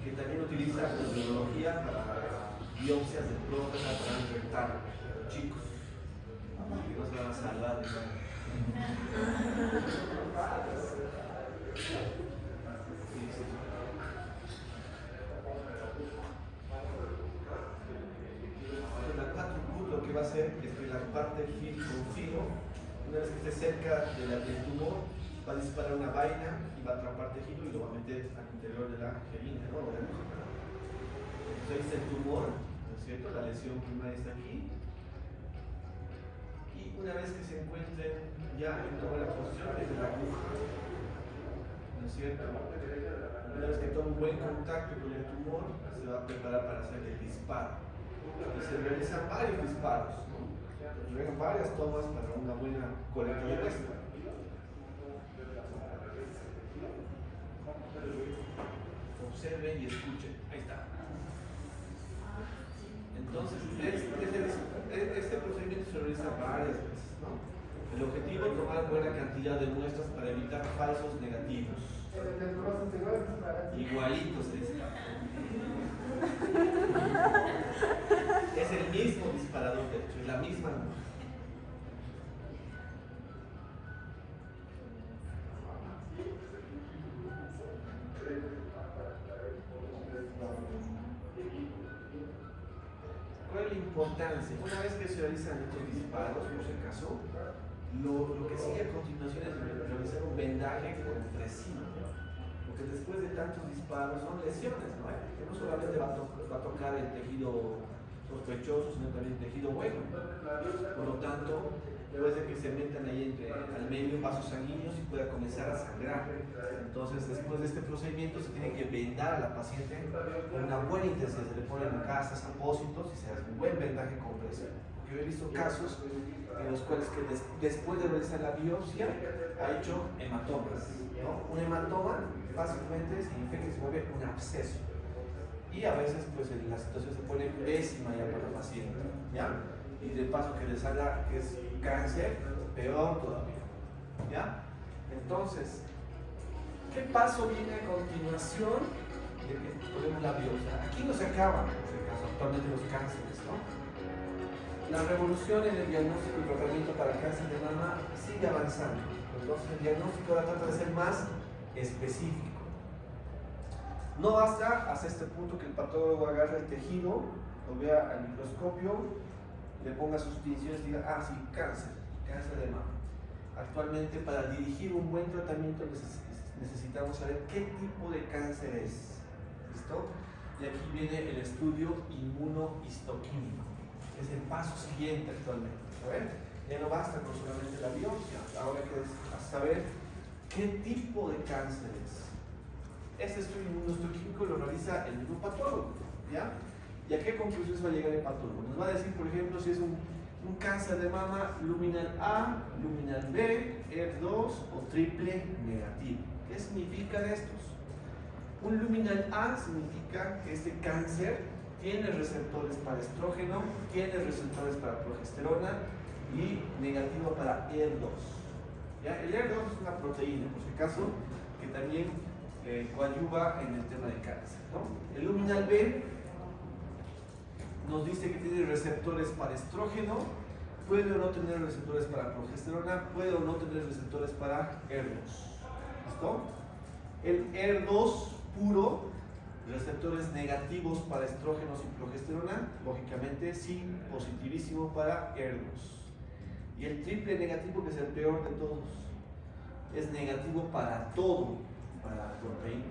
que también utiliza la urología para biopsias de próstata transrectal, chicos, que no se van a salvar de nada. La aguja Turcut lo que va a hacer es que la parte filo con filo, una vez que esté cerca del tumor, va a disparar una vaina y va a atrapar tejido y lo va a meter al interior de la jeringa, ¿no? Entonces ahí está el tumor, ¿no es cierto? La lesión primaria está aquí. Y una vez que se encuentren ya en toda la posición de la aguja, ¿no es cierto? Una vez que tome un buen contacto con el tumor, se va a preparar para hacer el disparo. Y se realizan varios disparos, ¿no? Se realizan varias tomas para una buena colecta de muestra. Observen y escuchen. Ahí está. Entonces, este procedimiento se realiza varias veces, ¿no? El objetivo es tomar buena cantidad de muestras para evitar falsos negativos. Igualitos, se dice. Es el mismo disparador, de hecho, es la misma. fíjense, una vez que se realizan estos disparos, por si acaso, lo que sigue a continuación es realizar un vendaje compresivo. Porque después de tantos disparos son lesiones, ¿no? Que no solamente va a tocar el tejido sospechoso, sino también el tejido bueno. Por lo tanto, puede que se metan ahí al medio vasos sanguíneos y pueda comenzar a sangrar. Entonces, después de este procedimiento, se tiene que vendar a la paciente con una buena intensidad. Se le ponen gasas, apósitos y se hace un buen vendaje compresivo. Porque yo he visto casos en los cuales que después de realizar la biopsia ha hecho hematomas, ¿no? Un hematoma básicamente se infecta y se vuelve un absceso. Y a veces pues la situación se pone pésima ya para el paciente, ¿ya? Y de paso que le salga que es cáncer, peor todavía, ¿ya? Entonces, ¿qué paso viene a continuación de que ponemos la biopsia? Aquí no se acaban, en este caso, actualmente los cánceres, ¿no? La revolución en el diagnóstico y tratamiento para cáncer de mama sigue avanzando. Entonces, el diagnóstico ahora trata de ser más específico. No basta hasta este punto que el patólogo agarre el tejido, lo vea al microscopio, le ponga sus tinciones y diga, ah, sí, cáncer de mama. Actualmente, para dirigir un buen tratamiento necesitamos saber qué tipo de cáncer es. ¿Listo? Y aquí viene el estudio inmunohistoquímico. Es el paso siguiente actualmente. ¿Saben? Ya no basta con solamente la biopsia, ahora hay que saber qué tipo de cáncer es. Este estudio inmunohistoquímico lo realiza el mismo patólogo, ¿ya? ¿Y a qué conclusiones va a llegar el patólogo? Nos va a decir, por ejemplo, si es un cáncer de mama luminal A, luminal B, ER2 o triple negativo. ¿Qué significan estos? Un luminal A significa que este cáncer tiene receptores para estrógeno, tiene receptores para progesterona y negativo para ER2. ¿Ya? El ER2 es una proteína, por si acaso, que también coadyuva en el tema de cáncer, ¿no? El luminal B nos dice que tiene receptores para estrógeno, puede o no tener receptores para progesterona, puede o no tener receptores para ER2. ¿Listo? El ER2 puro, receptores negativos para estrógenos y progesterona, lógicamente sí, positivísimo para ER2. Y el triple negativo, que es el peor de todos, es negativo para todo,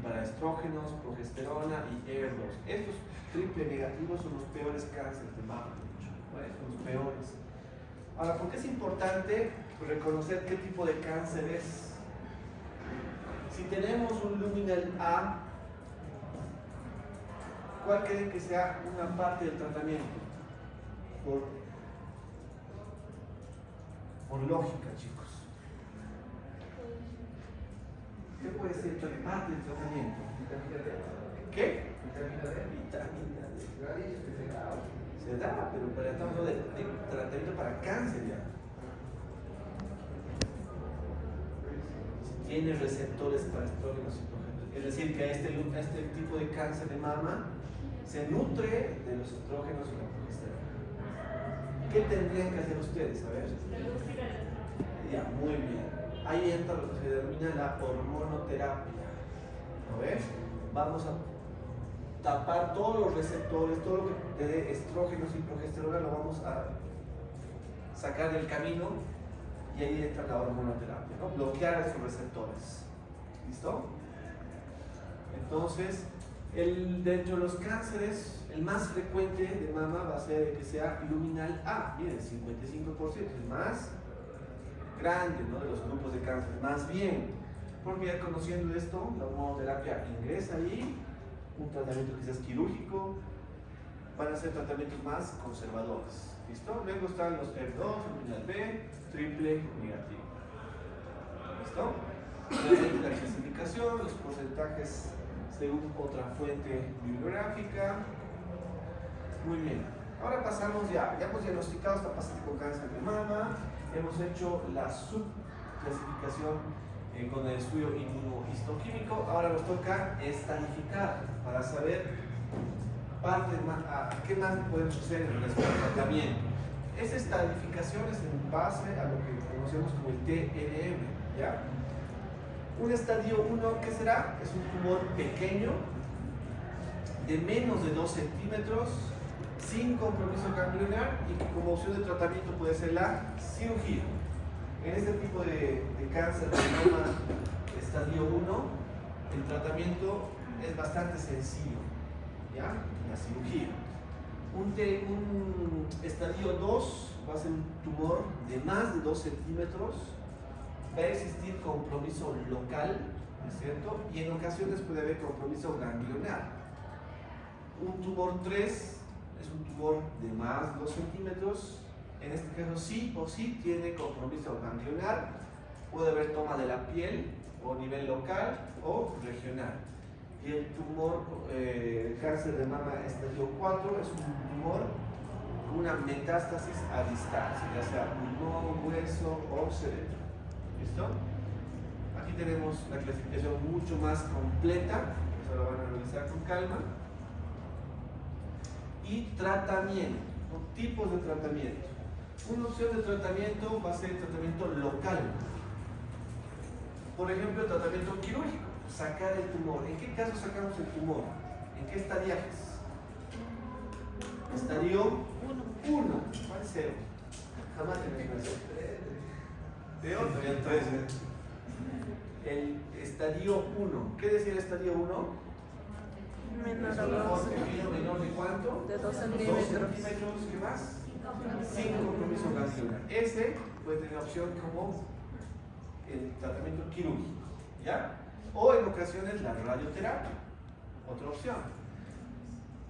para estrógenos, progesterona y ER2. Estos triple negativos son los peores cánceres de mama, ¿vale? Son los peores. Ahora, ¿por qué es importante reconocer qué tipo de cáncer es? Si tenemos un luminal A, ¿cuál creen que sea una parte del tratamiento? Por lógica, chicos. ¿Qué puede ser parte del tratamiento? ¿Qué? Vitamina D. Se da, pero estamos hablando de tratamiento para cáncer ya. Si tiene receptores para estrógenos y progesterona. Es decir, que este tipo de cáncer de mama se nutre de los estrógenos y la progesterona. ¿Qué tendrían que hacer ustedes? A ver. Ya, muy bien. Ahí entra lo que se denomina la hormonoterapia. ¿No ves? Vamos a tapar todos los receptores, todo lo que te dé estrógenos y progesterona lo vamos a sacar del camino y ahí entra la hormonoterapia, ¿no? Bloquear esos receptores. ¿Listo? Entonces, dentro de los cánceres, el más frecuente de mama va a ser que sea luminal A, miren, 55%, el más grande, ¿no?, de los grupos de cáncer. Más bien, porque ya conociendo esto, la hormonoterapia ingresa ahí, un tratamiento quizás quirúrgico, van a ser tratamientos más conservadores. ¿Listo? Luego están los ER2, luminal B, triple negativo. ¿Listo? Nuevamente la clasificación, los porcentajes según otra fuente bibliográfica. Muy bien. Ahora pasamos ya hemos diagnosticado esta paciente con cáncer de mama, hemos hecho la subclasificación con el estudio inmunohistoquímico. Ahora nos toca estadificar para saber qué más podemos hacer en nuestro tratamiento. Esa estadificación es en base a lo que conocemos como el TNM, ¿ya? Un estadio 1, ¿qué será? Es un tumor pequeño de menos de 2 centímetros sin compromiso ganglionar y que como opción de tratamiento puede ser la cirugía. En este tipo de cáncer de mama estadio 1, el tratamiento es bastante sencillo, ¿ya? La cirugía. Un estadio 2 va a ser un tumor de más de 2 centímetros, va a existir compromiso local, ¿no es cierto? Y en ocasiones puede haber compromiso ganglionar. Un tumor 3 es un tumor de más de 2 centímetros, en este caso sí o sí tiene compromiso ganglionar, puede haber toma de la piel o nivel local o regional. Y el tumor, cáncer de mama estadio 4 es un tumor con una metástasis a distancia, ya sea pulmón, hueso o cerebro. ¿Listo? Aquí tenemos la clasificación mucho más completa, eso lo van a revisar con calma. Y tratamiento, ¿no? Tipos de tratamiento. Una opción de tratamiento va a ser el tratamiento local. Por ejemplo, el tratamiento quirúrgico, sacar el tumor. ¿En qué caso sacamos el tumor? ¿En qué estadiajes? Estadio 1. ¿Cuál es 0? Jamás te me de otro, ya 3. El estadio 1. ¿Qué decía el estadio 1?
Menor
Es
a
un
dos.
tumor menor de cuánto?
De 2
2
centímetros.
centímetros, ¿qué más? Sin compromiso ganglionar. Ese puede tener opción como el tratamiento quirúrgico, ¿ya? O en ocasiones la radioterapia, otra opción.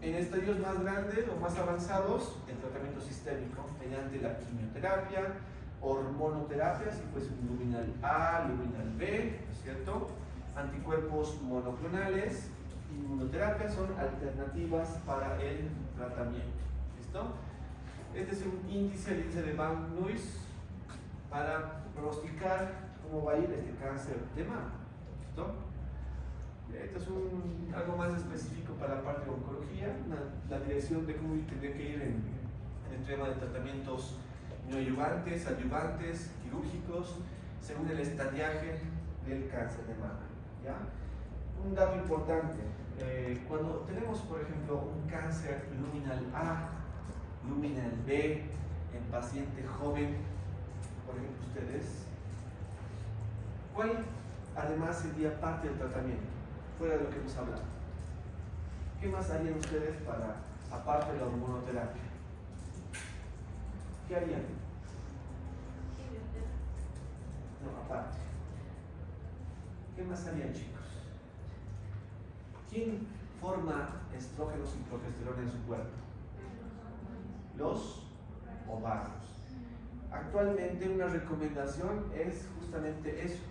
En estadios más grandes o más avanzados, el tratamiento sistémico mediante la quimioterapia, hormonoterapia, si fuese un luminal A, luminal B, ¿no es cierto? Anticuerpos monoclonales, inmunoterapia son alternativas para el tratamiento. ¿Listo? Este es un índice, el índice de Van Nuys, para pronosticar cómo va a ir este cáncer de mama. ¿Listo? Esto es algo más específico para la parte de oncología, la dirección de cómo tendría que ir en el tema de tratamientos neoadyuvantes, adyuvantes, quirúrgicos, según el estadiaje del cáncer de mama. ¿Ya? Un dato importante, cuando tenemos por ejemplo un cáncer luminal A, luminal B en paciente joven, por ejemplo ustedes, ¿cuál además sería parte del tratamiento, fuera de lo que hemos hablado? ¿Qué más harían ustedes para, aparte de la hormonoterapia? ¿Qué harían? No, aparte. ¿Qué más harían, chicos? ¿Quién forma estrógenos y progesterona en su cuerpo? Los ovarios. Actualmente una recomendación es justamente eso,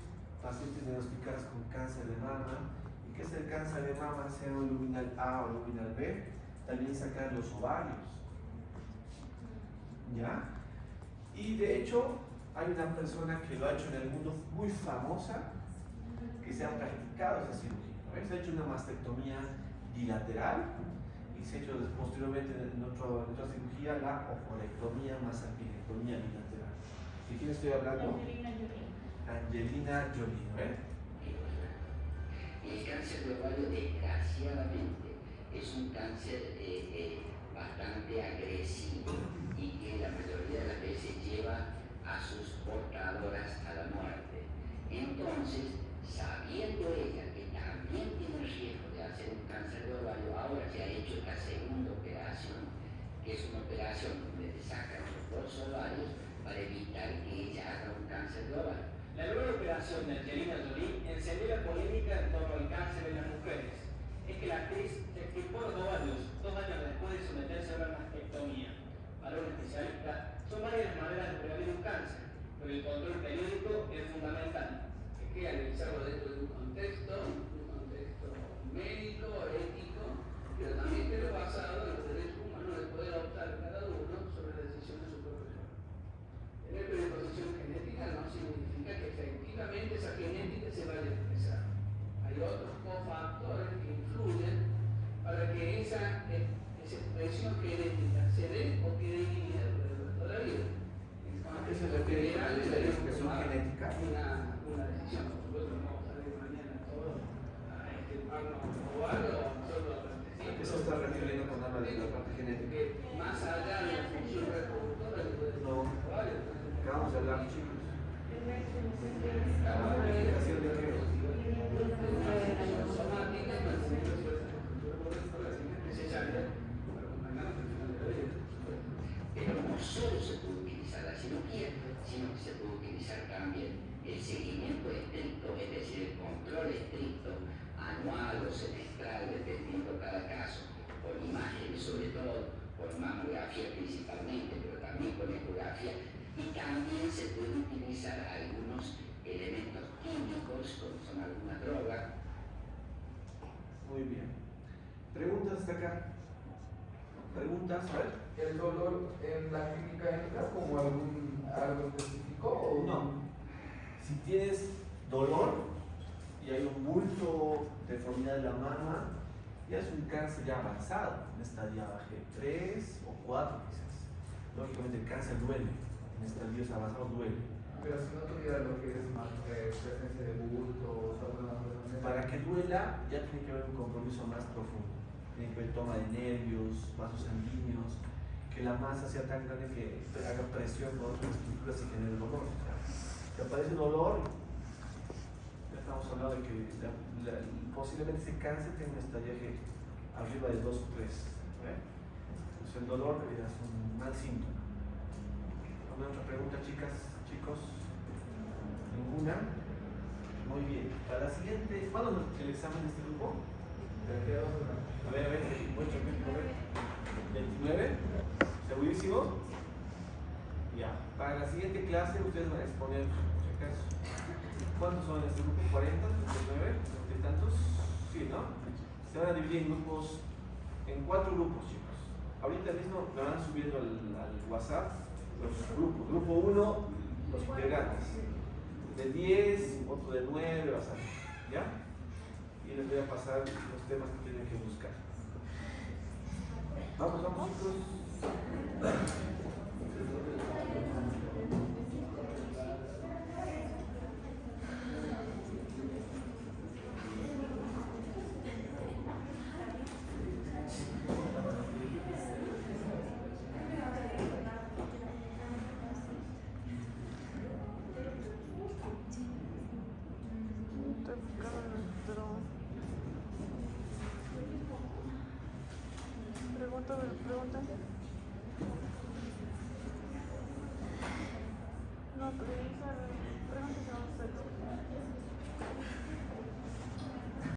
pacientes diagnosticados con cáncer de mama, y que es el cáncer de mama, sea un luminal A o luminal B, también sacar los ovarios. ¿Ya? Y de hecho hay una persona que lo ha hecho en el mundo muy famosa, que se ha practicado esa cirugía. Se ha hecho una mastectomía bilateral y se ha hecho posteriormente en otra cirugía la oforectomía más apirectomía bilateral. ¿De quién estoy hablando? Angelina Jolie.
El cáncer de ovario, desgraciadamente, es un cáncer bastante agresivo y que la mayoría de las veces lleva a sus portadoras a la muerte. Entonces, sabiendo ella que también tiene riesgo de hacer un cáncer de ovario, ahora se ha hecho esta segunda operación, que es una operación donde le sacan los dos ovarios para evitar que ella haga un cáncer de ovario.
La nueva operación de Angelina Jolie encendió la polémica en torno al cáncer en las mujeres. Es que la actriz se extirpó los ovarios 2 años después de someterse a una mastectomía. Para un especialista, son varias maneras de prevenir un cáncer, pero el control periódico es fundamental.
Hay que analizarlo dentro de un contexto médico, ético, pero también creo basado en los derechos humanos de poder optar cada uno sobre la decisión de su propio cuerpo. Tener predisposición genética no significa que efectivamente esa genética se vaya a expresar. Hay otros cofactores que influyen para que esa expresión genética se dé o quede inhibida durante toda la vida.
¿A qué se refiere a la expresión genética?
Una decisión, por supuesto, no vamos a ver mañana todo
para los chicos. La medicación de qué?
Somática y mantenimiento de la estructura corporal necesaria para acompañar la atención de la vida.
Pero no solo se puede utilizar la cirugía, sino que se puede utilizar también el seguimiento estricto, es decir, el control estricto, anual o semestral, dependiendo cada caso, con imágenes sobre todo, con mamografía principalmente, pero también con ecografía, y también se pueden utilizar algunos elementos químicos, como son algunas drogas.
Muy bien. ¿Preguntas hasta acá? ¿Preguntas? A ver.
¿El dolor en la clínica entra como algo específico o
No. Si tienes dolor y hay un bulto, deformidad de la mama, ya es un cáncer ya avanzado, en estadio G3 o 4 quizás. Lógicamente el cáncer duele, en estadios avanzados duele.
Pero si no tuviera lo que es más presencia de bultos o alguna cosa así.
Para que duela ya tiene que haber un compromiso más profundo. Tiene que haber toma de nervios, vasos sanguíneos, que la masa sea tan grande que haga presión por otras estructuras y genere dolor. O sea, te aparece dolor, ya estamos hablando de que posiblemente ese cáncer tenga un estallaje arriba de 2 o 3. Entonces el dolor es un mal síntoma. ¿Alguna otra pregunta, chicas, chicos? ¿Ninguna? Muy bien. Para la siguiente, ¿cuándo es el examen de este grupo? A ver, 29. ¿Segurísimo? Ya. Para la siguiente clase ustedes van a exponer, si acaso, ¿cuántos son en este grupo? ¿40? ¿39? ¿30 y tantos? Sí, ¿no? Se van a dividir en grupos, en 4 grupos, chicos. Ahorita mismo me van subiendo al WhatsApp los grupos. Grupo 1, los integrantes. De 10, otro de 9, vas a ver. ¿Ya? Y les voy a pasar los temas que tienen que buscar. Vamos, chicos.